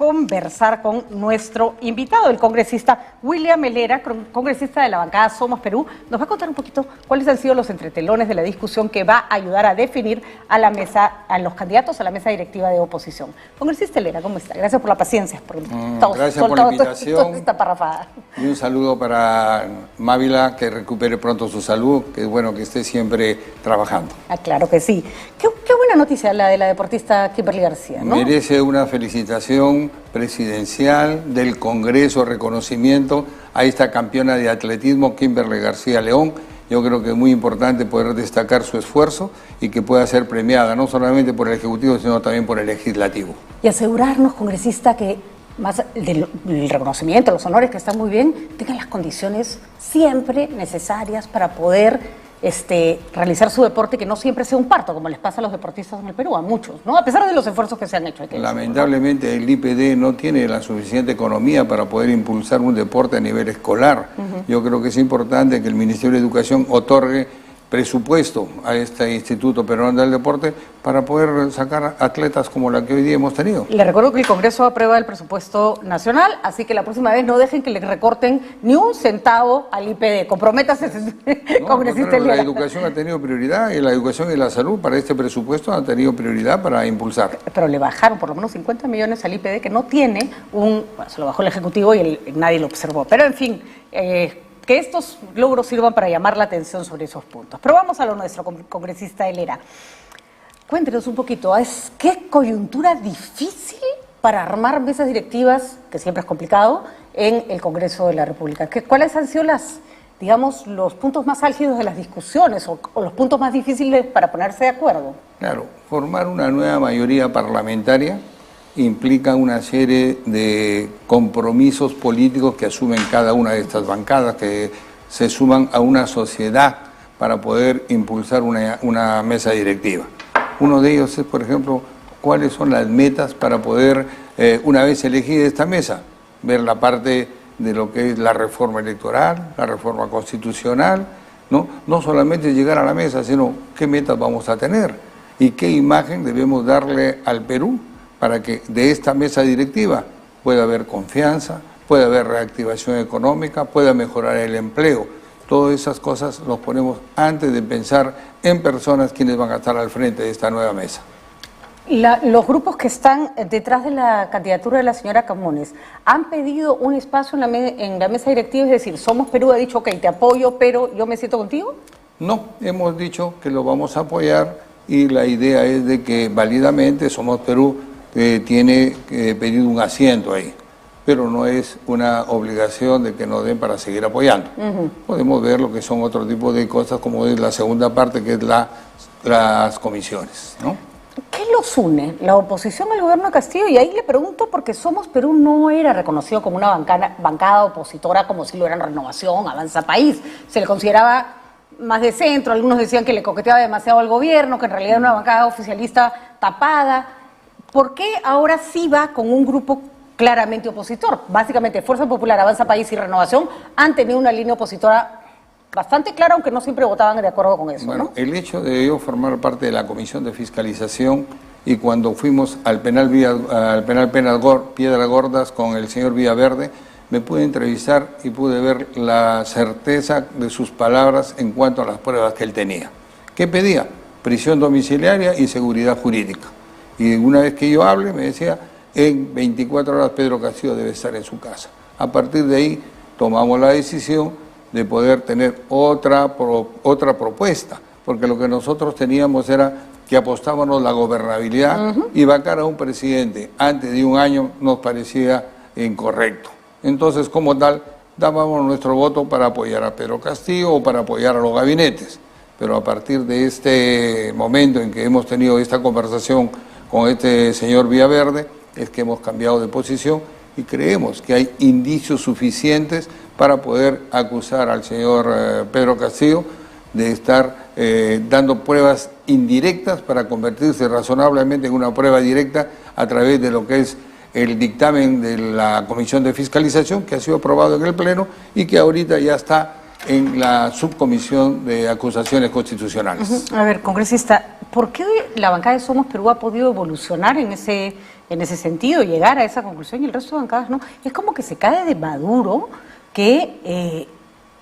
conversar con nuestro invitado, el congresista William Helera, congresista de la bancada Somos Perú. Nos va a contar un poquito cuáles han sido los entretelones de la discusión que va a ayudar a definir a la mesa, a los candidatos a la mesa directiva de oposición. Congresista Helera, ¿cómo está? Gracias por la paciencia. Gracias por la invitación. Esta parrafada. Y un saludo para Mávila, que recupere pronto su salud, que es bueno que esté siempre trabajando. Ah, claro que sí. Qué buena noticia la de la deportista Kimberly García, ¿no? Merece una felicitación presidencial del Congreso, reconocimiento a esta campeona de atletismo, Kimberly García León. Yo creo que es muy importante poder destacar su esfuerzo y que pueda ser premiada, no solamente por el Ejecutivo, sino también por el Legislativo. Y asegurarnos, congresista, que más del reconocimiento, los honores que están muy bien, tengan las condiciones siempre necesarias para poder realizar su deporte, que no siempre sea un parto, como les pasa a los deportistas en el Perú, a muchos, ¿no? A pesar de los esfuerzos que se han hecho. Lamentablemente, ¿no? El IPD no tiene la suficiente economía para poder impulsar un deporte a nivel escolar. Yo creo que es importante que el Ministerio de Educación otorgue presupuesto a este Instituto Peruano del Deporte para poder sacar atletas como la que hoy día hemos tenido. Le recuerdo que el Congreso aprueba el presupuesto nacional, así que la próxima vez no dejen que le recorten ni un centavo al IPD. Comprométase, congresista Helera. La educación ha tenido prioridad y la educación y la salud para este presupuesto han tenido prioridad para impulsar. Pero le bajaron por lo menos 50 millones al IPD, que no tiene bueno, se lo bajó el Ejecutivo y nadie lo observó. Pero en fin, que estos logros sirvan para llamar la atención sobre esos puntos. Pero vamos a lo nuestro, congresista Helera. Cuéntenos un poquito, ¿qué coyuntura difícil para armar mesas directivas, que siempre es complicado, en el Congreso de la República? ¿Cuáles han sido los puntos más álgidos de las discusiones o los puntos más difíciles para ponerse de acuerdo? Claro, formar una nueva mayoría parlamentaria implica una serie de compromisos políticos que asumen cada una de estas bancadas, que se suman a una sociedad para poder impulsar una mesa directiva. Uno de ellos es, por ejemplo, cuáles son las metas para poder, una vez elegida esta mesa, ver la parte de lo que es la reforma electoral, la reforma constitucional, no solamente llegar a la mesa, sino qué metas vamos a tener y qué imagen debemos darle al Perú para que de esta mesa directiva pueda haber confianza, pueda haber reactivación económica, pueda mejorar el empleo. Todas esas cosas los ponemos antes de pensar en personas quienes van a estar al frente de esta nueva mesa. Los grupos que están detrás de la candidatura de la señora Camones han pedido un espacio en la mesa directiva, es decir, Somos Perú ha dicho, ok, te apoyo, pero ¿yo me siento contigo? No, hemos dicho que lo vamos a apoyar y la idea es de que válidamente Somos Perú tiene pedido un asiento ahí, pero no es una obligación de que nos den para seguir apoyando. Podemos ver lo que son otro tipo de cosas, como es la segunda parte, que es las comisiones, ¿no? ¿Qué los une? La oposición al gobierno de Castillo, y ahí le pregunto porque Somos Perú no era reconocido como una bancada opositora como si lo eran Renovación, Avanza País. Se le consideraba más de centro, algunos decían que le coqueteaba demasiado al gobierno, que en realidad era una bancada oficialista tapada. ¿Por qué ahora sí va con un grupo claramente opositor? Básicamente, Fuerza Popular, Avanza País y Renovación han tenido una línea opositora bastante clara, aunque no siempre votaban de acuerdo con eso, bueno, ¿no? El hecho de yo formar parte de la Comisión de Fiscalización y cuando fuimos al penal Piedras Gordas con el señor Villaverde, me pude entrevistar y pude ver la certeza de sus palabras en cuanto a las pruebas que él tenía. ¿Qué pedía? Prisión domiciliaria y seguridad jurídica. Y una vez que yo hable, me decía, en 24 horas Pedro Castillo debe estar en su casa. A partir de ahí tomamos la decisión de poder tener otra propuesta, porque lo que nosotros teníamos era que apostábamos la gobernabilidad y vacar a un presidente antes de un año nos parecía incorrecto. Entonces, como tal, dábamos nuestro voto para apoyar a Pedro Castillo o para apoyar a los gabinetes. Pero a partir de este momento en que hemos tenido esta conversación con este señor Villaverde, es que hemos cambiado de posición y creemos que hay indicios suficientes para poder acusar al señor Pedro Castillo de estar dando pruebas indirectas para convertirse razonablemente en una prueba directa a través de lo que es el dictamen de la Comisión de Fiscalización que ha sido aprobado en el Pleno y que ahorita ya está en la subcomisión de acusaciones constitucionales. A ver, congresista, ¿por qué la bancada de Somos Perú ha podido evolucionar en en ese sentido, llegar a esa conclusión y el resto de bancadas no. Es como que se cae de maduro que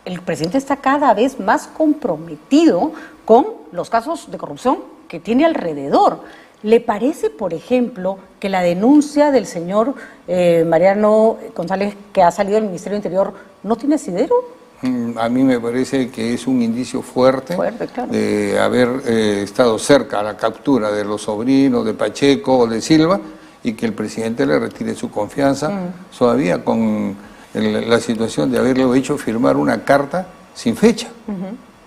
el presidente está cada vez más comprometido con los casos de corrupción que tiene alrededor. ¿Le parece, por ejemplo, que la denuncia del señor Mariano González, que ha salido del Ministerio del Interior, no tiene asidero? A mí me parece que es un indicio fuerte, claro, de haber estado cerca a la captura de los sobrinos de Pacheco o de Silva y que el presidente le retire su confianza, todavía con la situación de haberle hecho firmar una carta sin fecha.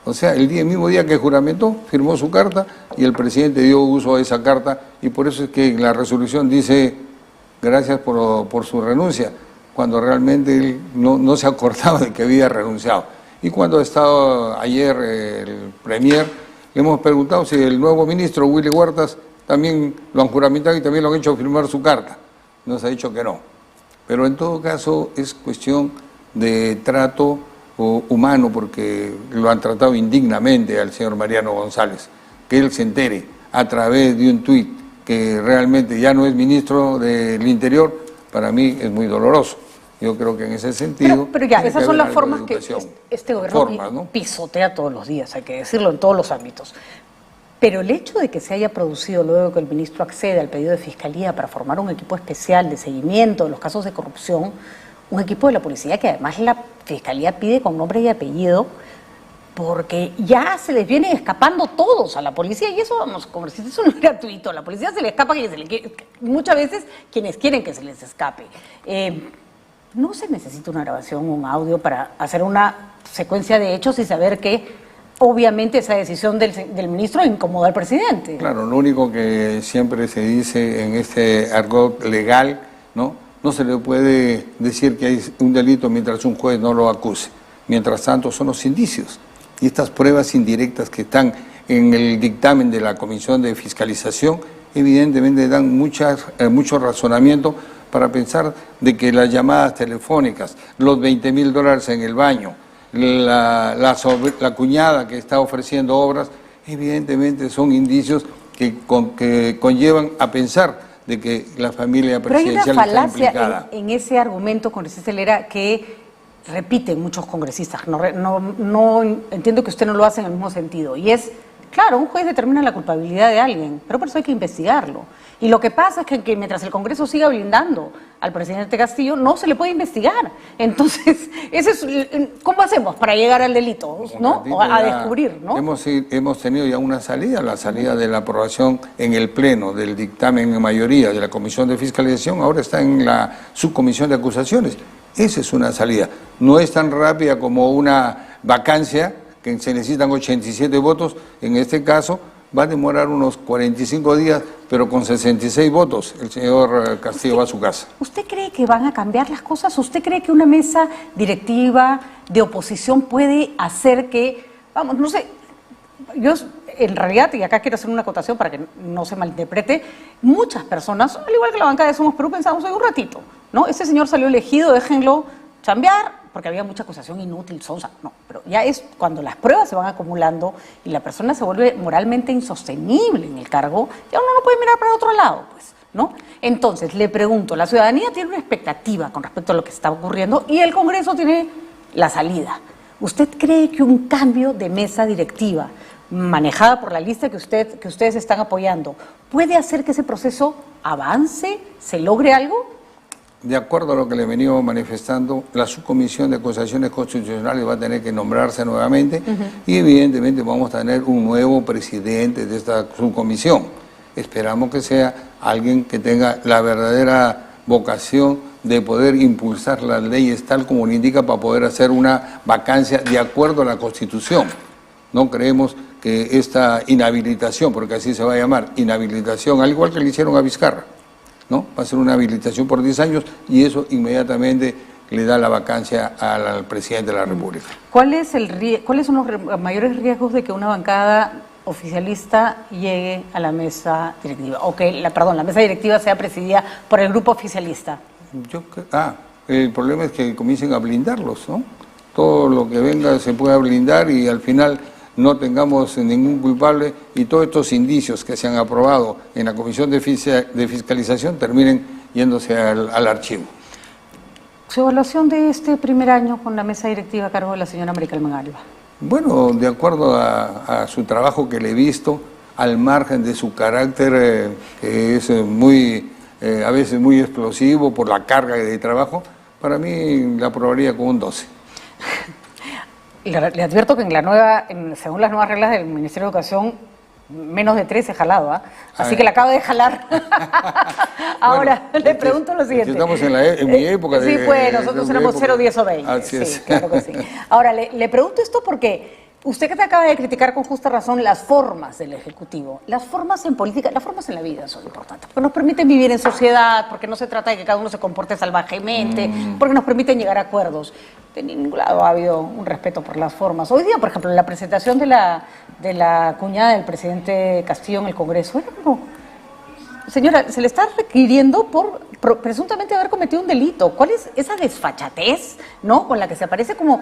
O sea, el mismo día que juramentó, firmó su carta y el presidente dio uso a esa carta y por eso es que la resolución dice gracias por su renuncia, cuando realmente él no se acordaba de que había renunciado. Y cuando ha estado ayer el Premier, le hemos preguntado si el nuevo ministro, Willy Huertas, también lo han juramentado y también lo han hecho firmar su carta. Nos ha dicho que no. Pero en todo caso es cuestión de trato humano, porque lo han tratado indignamente al señor Mariano González. Que él se entere a través de un tuit que realmente ya no es ministro del Interior, para mí es muy doloroso. Yo creo que en ese sentido... Pero ya, esas son las formas que este gobierno pisotea todos los días, hay que decirlo, en todos los ámbitos. Pero el hecho de que se haya producido, luego que el ministro accede al pedido de Fiscalía para formar un equipo especial de seguimiento de los casos de corrupción, un equipo de la policía que además la Fiscalía pide con nombre y apellido, porque ya se les vienen escapando todos a la policía, y eso, vamos, congresistas, eso no es gratuito, a la policía se le escapa muchas veces quienes quieren que se les escape. No se necesita una grabación, un audio para hacer una secuencia de hechos y saber que obviamente esa decisión del ministro incomoda al presidente. Claro, lo único que siempre se dice en este argot legal, no se le puede decir que hay un delito mientras un juez no lo acuse. Mientras tanto son los indicios. Y estas pruebas indirectas que están en el dictamen de la Comisión de Fiscalización evidentemente dan mucho razonamiento para pensar de que las llamadas telefónicas, los $20.000 en el baño, la cuñada que está ofreciendo obras, evidentemente son indicios que conllevan a pensar de que la familia presidencial está implicada. Pero hay una falacia en ese argumento, congresista Helera, que repiten muchos congresistas. No entiendo que usted no lo hace en el mismo sentido. Y es, claro, un juez determina la culpabilidad de alguien, pero por eso hay que investigarlo. Y lo que pasa es que mientras el Congreso siga blindando al presidente Castillo, no se le puede investigar. Entonces, ¿cómo hacemos para llegar al delito? ¿No? O a descubrir, ¿no? Hemos tenido ya una salida, la salida de la aprobación en el Pleno del dictamen en mayoría de la Comisión de Fiscalización, ahora está en la Subcomisión de Acusaciones. Esa es una salida. No es tan rápida como una vacancia, que se necesitan 87 votos, en este caso va a demorar unos 45 días, pero con 66 votos el señor Castillo va a su casa. ¿Usted cree que van a cambiar las cosas? ¿Usted cree que una mesa directiva de oposición puede hacer que, vamos, no sé, yo en realidad, y acá quiero hacer una acotación para que no se malinterprete, muchas personas, al igual que la bancada de Somos Perú, pensamos, un ratito, ¿no? Ese señor salió elegido, déjenlo chambear, porque había mucha acusación inútil, sonsa, no, pero ya es cuando las pruebas se van acumulando y la persona se vuelve moralmente insostenible en el cargo, ya uno no puede mirar para otro lado, pues, ¿no? Entonces, le pregunto, la ciudadanía tiene una expectativa con respecto a lo que está ocurriendo y el Congreso tiene la salida. ¿Usted cree que un cambio de mesa directiva manejada por la lista que ustedes están apoyando puede hacer que ese proceso avance, se logre algo? De acuerdo a lo que le he venido manifestando, la Subcomisión de Acusaciones Constitucionales va a tener que nombrarse nuevamente y evidentemente vamos a tener un nuevo presidente de esta subcomisión. Esperamos que sea alguien que tenga la verdadera vocación de poder impulsar las leyes tal como lo indica para poder hacer una vacancia de acuerdo a la Constitución. No creemos que esta inhabilitación, porque así se va a llamar, inhabilitación, al igual que le hicieron a Vizcarra, ¿no? Va a ser una habilitación por 10 años y eso inmediatamente le da la vacancia al presidente de la República. ¿Cuáles son los mayores riesgos de que una bancada oficialista llegue a la mesa directiva? O que la mesa directiva sea presidida por el grupo oficialista. El problema es que comiencen a blindarlos, ¿no? Todo lo que venga se pueda blindar y al final no tengamos ningún culpable y todos estos indicios que se han aprobado en la Comisión de Fiscalización terminen yéndose al archivo. Su evaluación de este primer año con la mesa directiva a cargo de la señora María Carmen Alba. Bueno, de acuerdo a su trabajo que le he visto, al margen de su carácter que es a veces muy explosivo por la carga de trabajo, para mí la aprobaría con un 12. Le advierto que según las nuevas reglas del Ministerio de Educación, menos de 13 jalado, ¿eh? Así que la acabo de jalar. Ahora, bueno, le pregunto lo siguiente. Estamos en mi época. Sí, pues nosotros éramos 0, 10 o 20. Así es. Sí, claro que sí. Ahora, le pregunto esto porque usted que te acaba de criticar con justa razón las formas del Ejecutivo, las formas en política, las formas en la vida son importantes, porque nos permiten vivir en sociedad, porque no se trata de que cada uno se comporte salvajemente, porque nos permiten llegar a acuerdos. De ningún lado ha habido un respeto por las formas. Hoy día, por ejemplo, en la presentación de la cuñada del presidente Castillo en el Congreso, era como, señora, se le está requiriendo por presuntamente haber cometido un delito. ¿Cuál es esa desfachatez, ¿no?, con la que se aparece como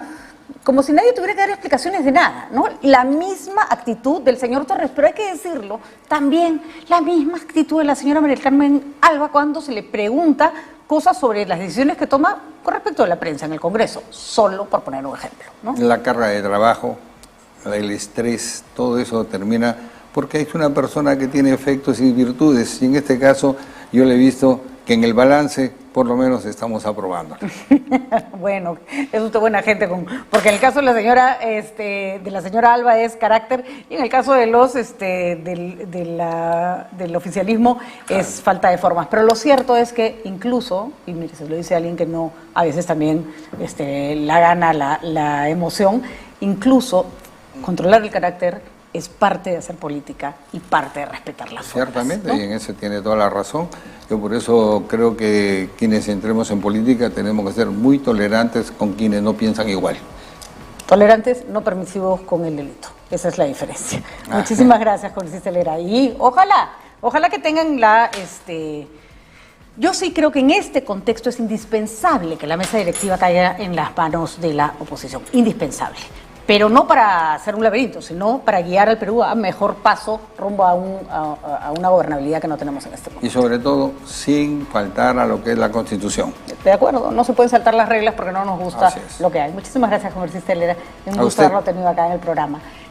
si nadie tuviera que dar explicaciones de nada, ¿no? La misma actitud del señor Torres, pero hay que decirlo, también la misma actitud de la señora María Carmen Alba cuando se le pregunta cosas sobre las decisiones que toma con respecto a la prensa en el Congreso, solo por poner un ejemplo, ¿no? La carga de trabajo, el estrés, todo eso termina porque es una persona que tiene efectos y virtudes, y en este caso yo le he visto que en el balance por lo menos estamos aprobando. Bueno, es usted buena gente, porque en el caso de la señora Alba es carácter, y en el caso de del oficialismo es falta de formas. Pero lo cierto es que incluso, y mire, se lo dice alguien que no, a veces también la gana la emoción, incluso controlar el carácter es parte de hacer política y parte de respetar las formas. Ciertamente, ¿no? Y en eso tiene toda la razón. Yo por eso creo que quienes entremos en política tenemos que ser muy tolerantes con quienes no piensan igual. Tolerantes, no permisivos con el delito. Esa es la diferencia. Muchísimas gracias, congresista Helera. Y ojalá que tengan Yo sí creo que en este contexto es indispensable que la mesa directiva caiga en las manos de la oposición. Indispensable. Pero no para hacer un laberinto, sino para guiar al Perú a mejor paso rumbo a una gobernabilidad que no tenemos en este momento. Y sobre todo, sin faltar a lo que es la Constitución. De acuerdo, no se pueden saltar las reglas porque no nos gusta lo que hay. Muchísimas gracias, congresista Helera. Un gusto haberlo tenido acá en el programa.